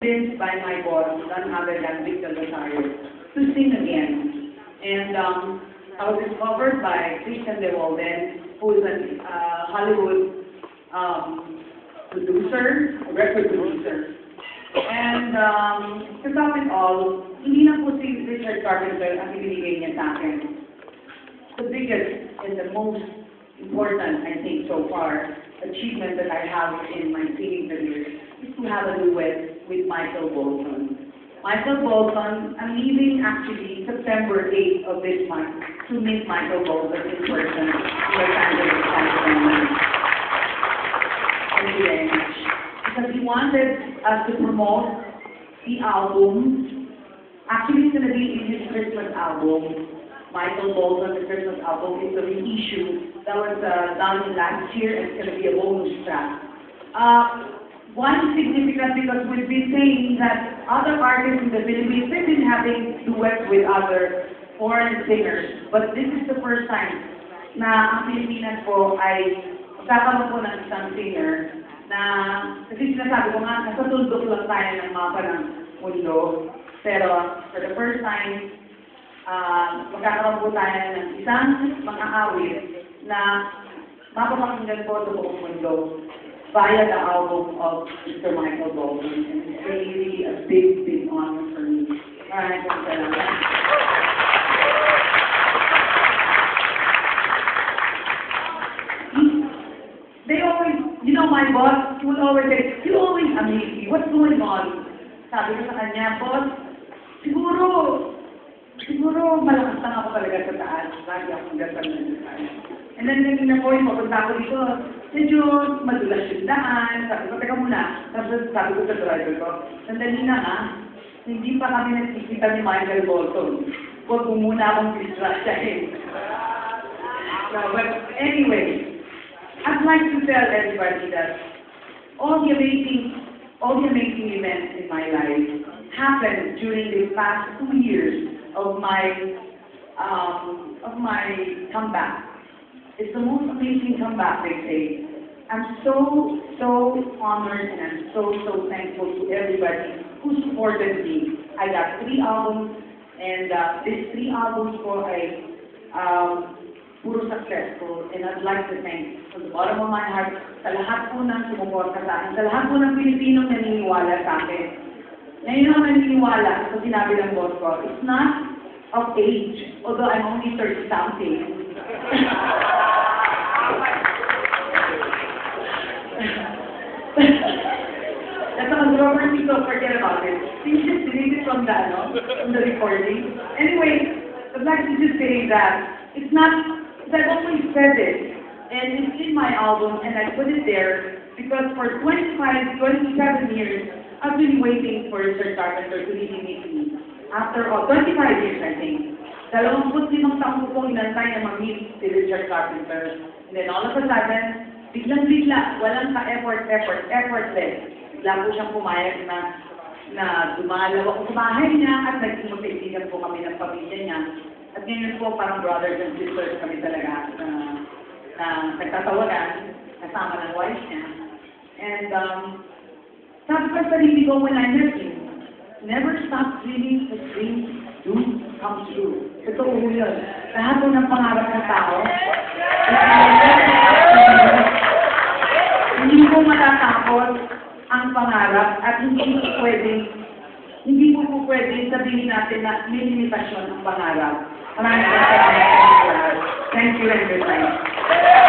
convinced by my boss, none other than Victor Rosario, to sing again. And I was discovered by Christian De Walden, who is a Hollywood producer, a record producer. And to top it all, hindi na po si Richard Carpenter ang ibinigay niya sa akin. The biggest and the most important, I think, so far, achievement that I have in my singing career is to have a duet with Michael Bolton. Michael Bolton, I'm leaving actually September 8th of this month to meet Michael Bolton in person in Los Angeles, California. Thank you very much. Because he wanted us to promote the album. Actually, it's going to be in his Christmas album. Michael Bolton, the Christmas album, is a reissue that was done last year, and it's going to be a bonus track. One significant because we've been saying that other artists in the Philippines, they've been having duets with other foreign singers. But this is the first time na ang Pilipinas po ay magkakaroon po ng isang singer na, kasi sinasabi ko nga, nasa tuldok lang tayo ng mapa ng mundo. Pero for the first time, magkakaroon po tayo ng isang makakawit na mapapakinggan po sa buong mundo via the album of Mr. Michael Bolton. And it's really a big, big honor for me. Maraming salamat. They always, you know, my boss would always say, you always amaze me. What's going on? Sabi ko sa kanya, boss, siguro malakas lang ako talaga sa taas. Lagi akong gasal na taas. And then, naging po yung papunta ko dito, medyo madulas yung daan. Sabi ko, teka muna. Tapos sabi ko sa driver ko, sandali na ha, hindi pa kami nagkikita ni Michael Bolton. Huwag mo muna akong distractyahin. So, but anyway, I'd like to tell everybody that all the amazing events in my life happened during the past 2 years of my comeback. It's the most amazing comeback, they say. I'm so honored and I'm so thankful to everybody who supported me. I got 3 albums, and these 3 albums po ay puro successful, and I'd like to thank from the bottom of my heart sa lahat po ng sumuporta sa akin, sa lahat po ng Pilipinong naniniwala sa akin. Ngayon ang naniniwala sa sinabi ng boss ko, it's not of age, although I'm only 30-something. That's a Robert Tito, forget about it. You just delete it from the recording. Anyway, I'd like to just say that it's not, I've always said it, and it's in my album, and I put it there because for 27 years, I've been waiting for Richard Carpenter to really meet me. After 25 years, I think. 25 taon ko pong inantay na mag-meet si Richard Carpenter. And then all of a sudden, biglang-bigla, walang effortless. Bigla po siyang pumayag na dumalaw ako sa bahay niya at naging magkaibigan po kami ng pamilya niya. At ngayon po, parang brothers and sisters kami talaga na nagtatawagan, kasama ng wife niya. And sabi ko sa sarili ko when I met him, never stop dreaming the dreams do come true. Totoo yun. Lahat po ng pangarap ng tao, hindi po matatapos ang pangarap at hindi po pwedeng sabihin natin na may limitasyon ang pangarap. Maraming salamat. Thank you and good night.